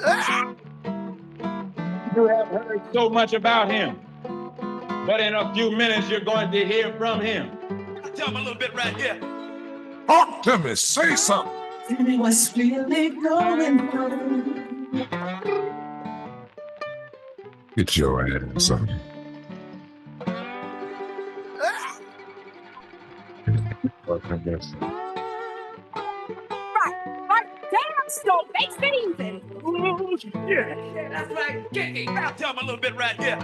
You have heard so much about him, but in a few minutes you're going to hear from him. Tell him a little bit right here. Talk to me, say something. Tell me what's really going on. Get your ass on. Damn, so makes it even. Oh, yeah. That's right. Now tell him a little bit right here.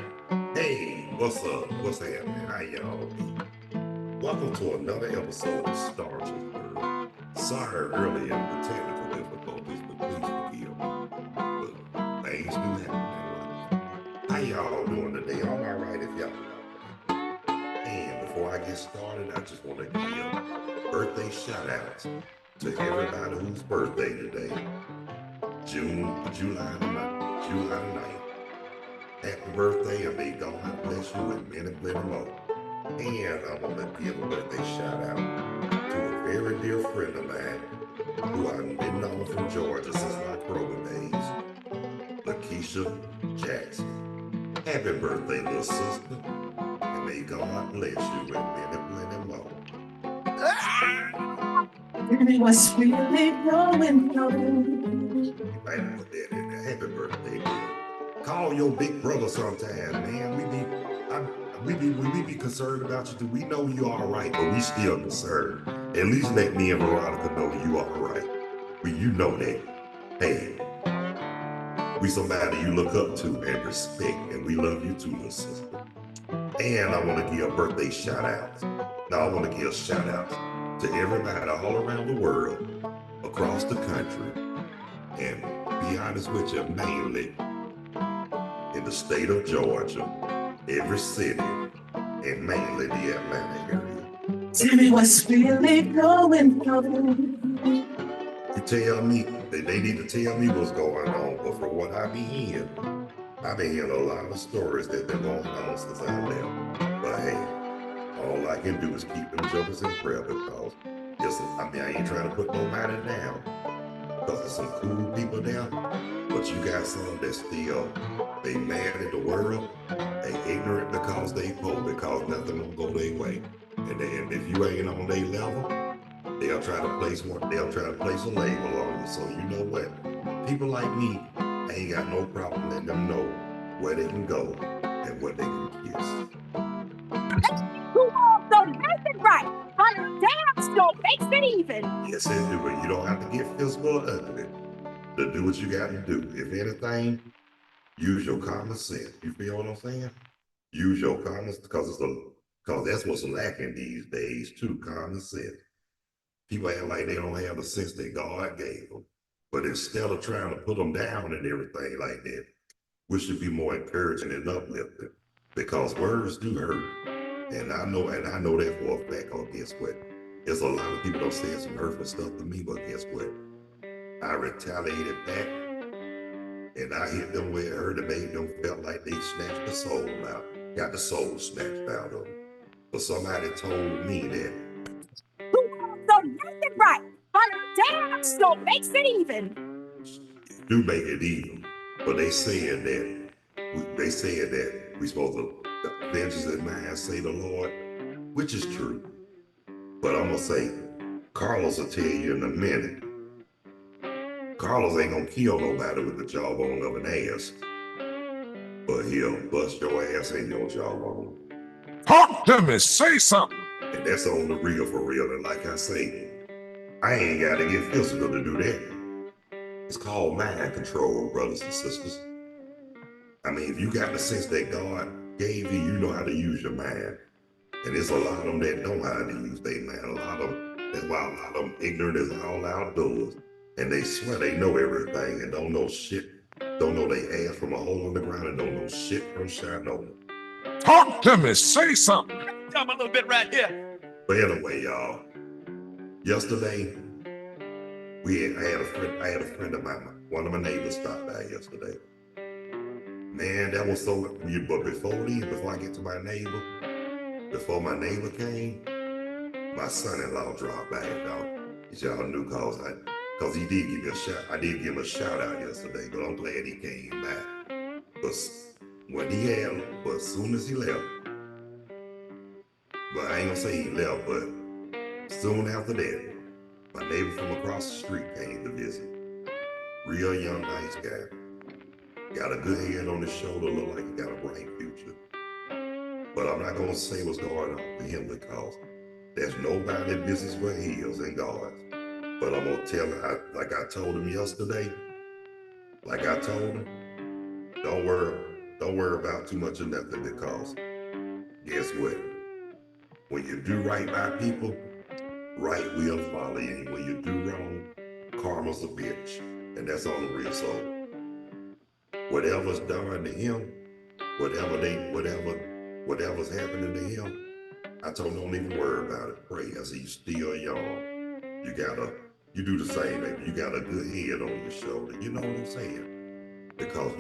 Hey, what's up? What's happening? How y'all be? Welcome to another episode of Stargell. Sorry earlier the technical difficulties, but please forgive me. But things do happen in life. How y'all doing today? I'm alright if y'all know. And before I get started, I just want to give birthday shout outs to everybody whose birthday today. July the 9th. Happy birthday, and may God bless you with many, many more. And I want to give a birthday shout out to a very dear friend of mine who I've been known from Georgia since my growing days, Lakeisha Jackson. Happy birthday, little sister, and may God bless you with many, many more. Tell me what's really going on. You might put that in there. Happy birthday, dear. Call your big brother sometime, man. We be concerned about you too. We know you all right, but we still concerned. At least let me and Veronica know you all right. You know that. Hey, we somebody you look up to and respect, and we love you too, little sister. And I want to give birthday shout outs. Now I want to give shout outs to everybody all around the world, across the country, and be honest with you, mainly in the state of Georgia, every city, and mainly the Atlanta area. Tell me what's really going on. You tell me, they need to tell me what's going on, but from what I be hearing, I've been hearing a lot of stories that been going on since I left. But hey, all I can do is keep them jokers in prayer because, I ain't trying to put nobody down, because there's some cool people down, but you got some that still, they mad at the world, they ignorant because they poor, because nothing will go their way. And if you ain't on their level, they'll try to place a label on you. So you know what? People like me ain't got no problem letting them know where they can go and what they can kiss. Who also makes it right? Damn, so makes it even. Yes, it do, but you don't have to get physical or ugly to do what you got to do. If anything, use your common sense. You feel what I'm saying? Use your common sense, because that's what's lacking these days too, common sense. People act like they don't have the sense that God gave them. But instead of trying to put them down and everything like that, we should be more encouraging and uplifting, because words do hurt. And I know that for a fact. Oh, guess what? There's a lot of people that say some hurtful stuff to me, but guess what? I retaliated back, and I hit them where it hurt and made them felt like they snatched the soul out, got the soul snatched out of them. But somebody told me that. Who also makes it right? Damn, so makes it even. Do make it even, but they said that we supposed to, the vengeance is mine, say the Lord, which is true. But I'm gonna say, Carlos will tell you in a minute. Carlos ain't gonna kill nobody with the jawbone of an ass, but he'll bust your ass in your jawbone. Talk to me, say something. And that's on the real for real. And like I say, I ain't gotta get physical to do that. It's called mind control, brothers and sisters. I mean, if you got the sense that God gave you, you know how to use your mind. And there's a lot of them that don't know how to use their mind. That's why a lot of them ignorant as all outdoors. And they swear they know everything and don't know shit. Don't know they ass from a hole in the ground and don't know shit from shine on them. Talk to me, say something. Tell him a little bit right here. But anyway, y'all, yesterday, I had a friend of mine, one of my neighbors stopped by yesterday. Man, that was so, but before I get to my neighbor, before my neighbor came, my son-in-law dropped by, y'all. Y'all knew, cause Cause he did give me a shout. I did give him a shout out yesterday, but I'm glad he came back. But as soon as he left, but I ain't gonna say he left, but soon after that, my neighbor from across the street came to visit. Real young, nice guy. Got a good head on his shoulder, look like he got a bright future. But I'm not gonna say what's going on with him because there's nobody's business but his and God's. But I'm gonna tell him, like I told him yesterday, don't worry about too much of nothing because guess what? When you do right by people, right will follow you. And when you do wrong, karma's a bitch. And that's on the real soul. Whatever's done to him, whatever's happening to him, I told him don't even worry about it. Pray. I said, you still young. You do the same, baby. You got a good head on your shoulder. You know what I'm saying? Because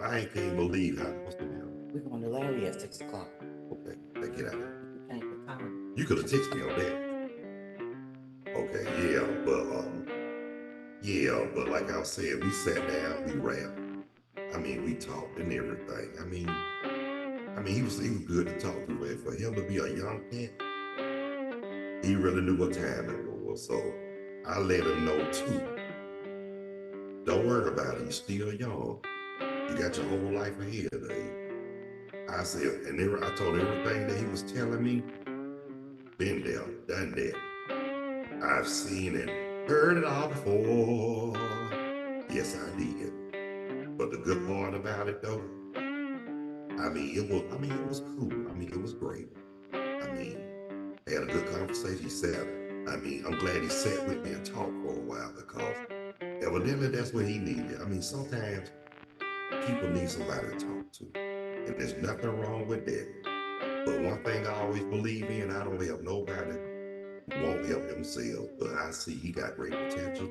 I can't believe how what's the deal? We're going to Larry at 6 o'clock. Okay, now get out of here. Thank the time. You could have texted me on that. Okay, but like I said, we sat down, we rapped. I mean, we talked and everything. I mean, he was good to talk to, man. For him to be a young cat, he really knew what time it was. So I let him know too. Don't worry about it. You're still young. You got your whole life ahead of you. I said, and I told everything that he was telling me. Been there, done that. I've seen it, heard it all before. Yes, I did. But the good part about it though, it was cool. It was great. I had a good conversation. I'm glad he sat with me and talked for a while because evidently that's what he needed. Sometimes people need somebody to talk to, and there's nothing wrong with that. But one thing I always believe in, I don't help nobody who won't help themselves. But I see he got great potential.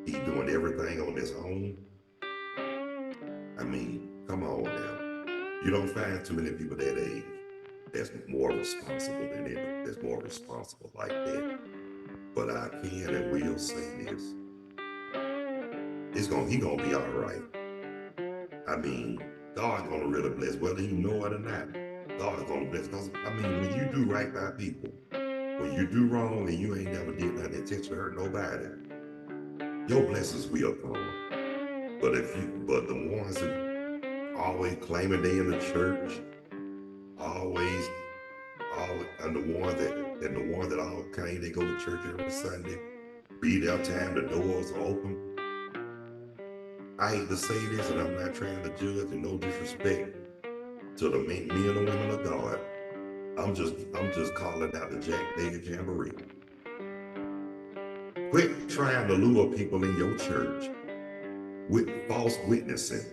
He's doing everything on his own. Come on now. You don't find too many people that age that's more responsible than him, that's more responsible like that. But I can and will say this. He gonna be all right. God's gonna really bless, whether you know it or not. God's gonna bless. Because, when you do right by people, when you do wrong and you ain't never did nothing intention to hurt nobody, your blessings will come. But the ones that always claiming they in the church, and the ones that all claim they go to church every Sunday, be there time the doors are open. I hate to say this, and I'm not trying to judge, and no disrespect to the men and women of God. I'm just calling out the Jack David Jamboree. Quit trying to lure people in your church with false witnessing,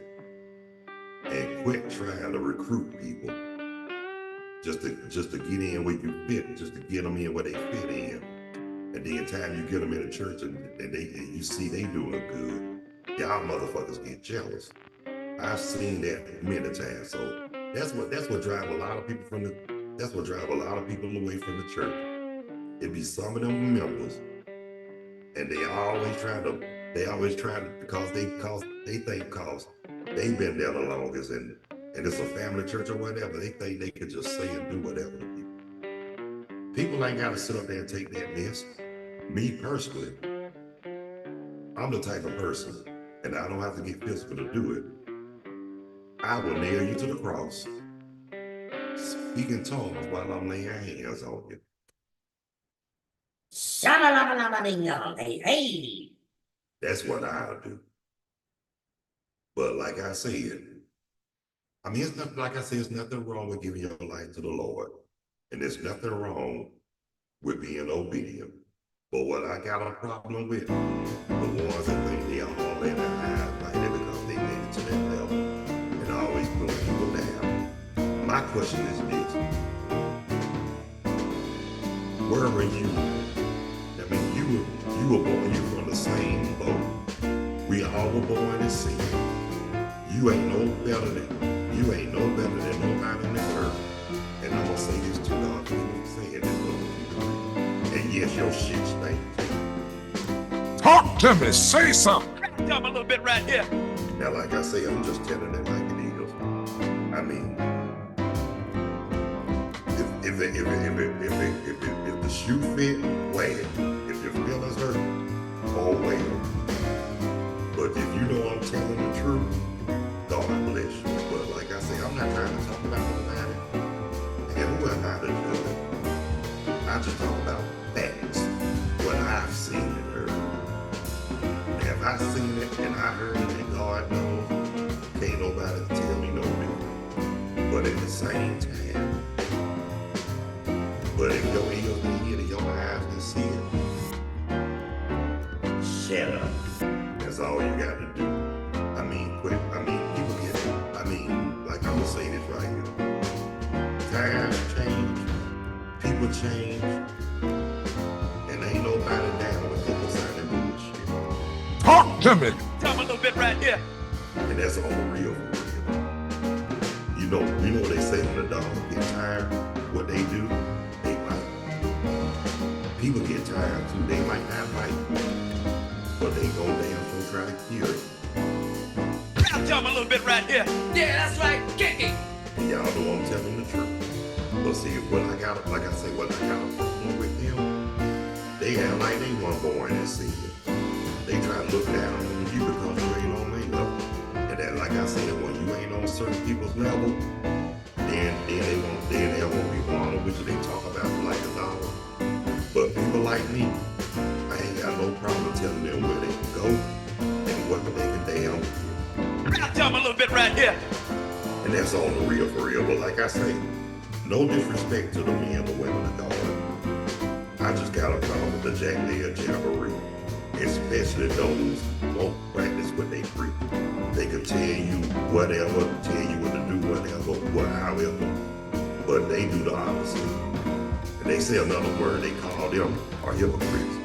and quit trying to recruit people just to get in where you fit, just to get them in where they fit in. And then time you get them in the church and you see they doing good, y'all motherfuckers get jealous. I've seen that many times. So that's what drive a lot of people away from the church. It be some of them members, and they always trying to because they've been there the longest and it's a family church or whatever, they think they can just say and do whatever to people. People ain't gotta sit up there and take that mess. Me personally, I'm the type of person, and I don't have to get physical to do it. I will nail you to the cross, speaking tongues while I'm laying hands on you. That's what I'll do. But like I said, it's nothing, like I said, there's nothing wrong with giving your life to the Lord. And there's nothing wrong with being obedient. But what I got a problem with, the ones that think they are all in the high like that because they made it to that level and always putting people down. My question is this. Where were you? You were born, you're from the same boat. We all were born in sin. You ain't no better than nobody on this earth. And I'm gonna say this to God, people saying this, and yes, your shit stinks. to me, say something. Tell me a little bit right here. Now, like I say, I'm just telling it like it is. I mean, if the shoe fit, wear it. If your feelings hurt, oh well. But if you know I'm telling the truth, God bless you. But like I say, I'm not trying to talk about nobody. And who am I to judge? I just talk about facts, what I've seen and heard. And if I've seen it and I heard it, and God knows, can't nobody tell me no different. But at the same time, but if your ears can hear it, your eyes can see it, shut up. That's all you got to do. I mean, quit. I mean, people get it. I mean, like I'm gonna say this right here. Times change, people change, and ain't nobody down with people signing bullshit. Talk to me. Tell me a little bit right here. And that's all real for real. You know what they say when the dog get tired, what they do? They bite. People get tired too. They might not bite, but they go damn sure try to kill it. Tell me a little bit right here. Yeah, that's right. Kick it. And y'all know I'm telling the truth. But see, what I got, like I say, what I got a problem with them, they act like they weren't born and see it. They try to look down on you because you ain't on their level. And that, like I said, when you ain't on certain people's level, then they won't be on which they talk about you like a dollar. But people like me, I ain't got no problem telling them where they can go and what they can damn do. Tell me a little bit right here. And that's on the real for real. But like I say, no disrespect to the men or women of God. I just got a problem with the Jack Dale Jamboree. Especially those who won't practice what they preach. They can tell you whatever, tell you what to do, whatever, however, but they do the opposite. And they say another word, they call them are hypocrites.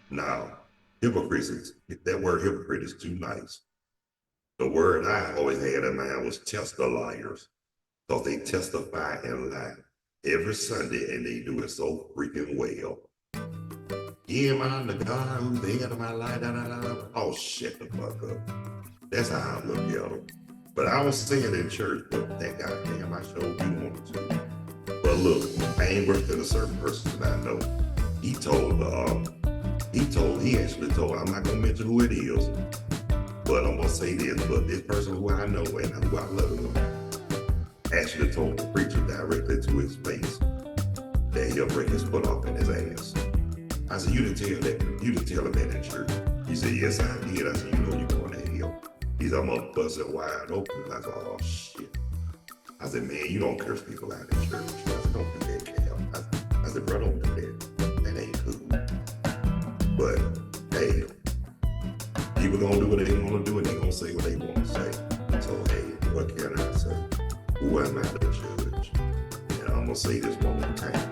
Now, hypocrites, that word hypocrite is too nice. The word I always had in mind was tester liars, because they testify and lie every Sunday, and they do it so freaking well. Yeah, man, the God who's the head of my life, oh, shut the fuck up. That's how I look at them. But I was saying in church, but that goddamn, I showed you wanted to. But look, I ain't worked with a certain person that I know. He actually told, I'm not gonna mention who it is, but I'm gonna say this, but this person who I know and who I love him, actually told the preacher directly to his face that he'll break his foot off in his ass. I said, you didn't tell him that in church. He said, yes, I did. I said, you know you're going to hell. He said, I'm gonna bust it wide open. I said, oh shit. I said, man, you don't curse people out in church. I said, don't do that, Cal. I said, bro, don't do that. That ain't cool. But hey, people gonna do what they want to do, and they gonna say what they want to say. So hey, what can I say? Who am I to judge? And I'm gonna say this one more time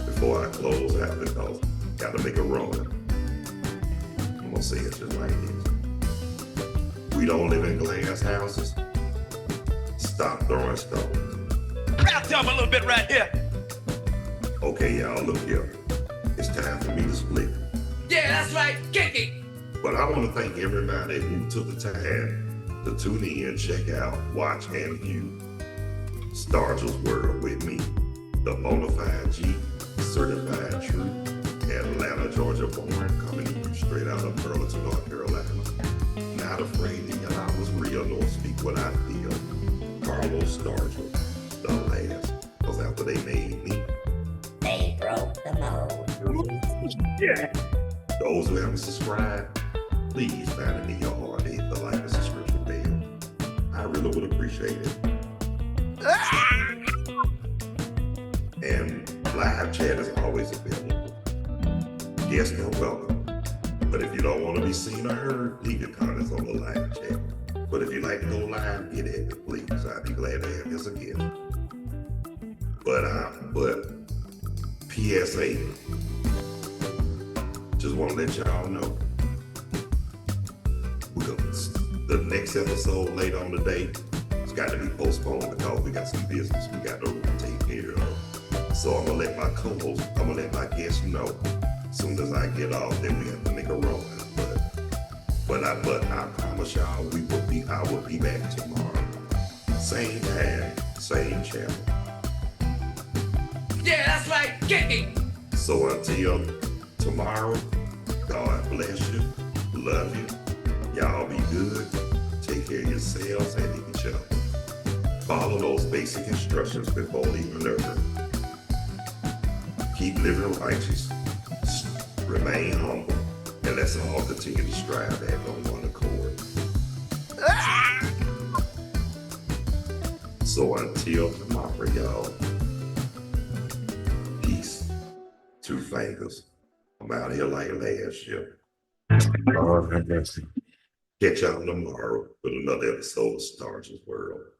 before I close out, because got to make a run. I'm gonna say it just like this. We don't live in glass houses. Stop throwing stones. Tell me a little bit right here. Okay, y'all, look here. It's time for me to split. Yeah, that's right. Kick it. But I want to thank everybody who took the time to tune in, check out, watch, and view Stargell's World with me, the Bonafide G, certified true, Atlanta, Georgia born, coming to you straight out of Burlington, North Carolina. Not afraid to yell I was real, nor speak what I feel. Carlos Stargell, the last, because after they made me, They broke the mold. Yeah. those who haven't subscribed, please find it in your heart to hit the like and subscription bell. I really would appreciate it. And live chat is always available. Guests are welcome. But if you don't want to be seen or heard, leave your comments on the live chat. But if you'd like to go live, get at me, please. I'd be glad to have this again. But PSA, just want to let y'all know, the next episode later on today, it's got to be postponed because we got some business we got to take care of. So I'm gonna let my co-host, I'm gonna let my guests know as soon as I get off that we have to make a run. But But I promise y'all I will be back tomorrow. Same time, same channel. Yeah, that's right, kicking. So until tomorrow, God bless you, love you. Y'all be good. Take care of yourselves and each other. Follow those basic instructions before leaving the earth. Keep living righteous. Remain humble. And let's all continue to strive back on one accord. So until tomorrow, y'all. Peace. Two fingers. I'm out here like last year. Lord have mercy. Catch y'all tomorrow with another episode of Stargell World.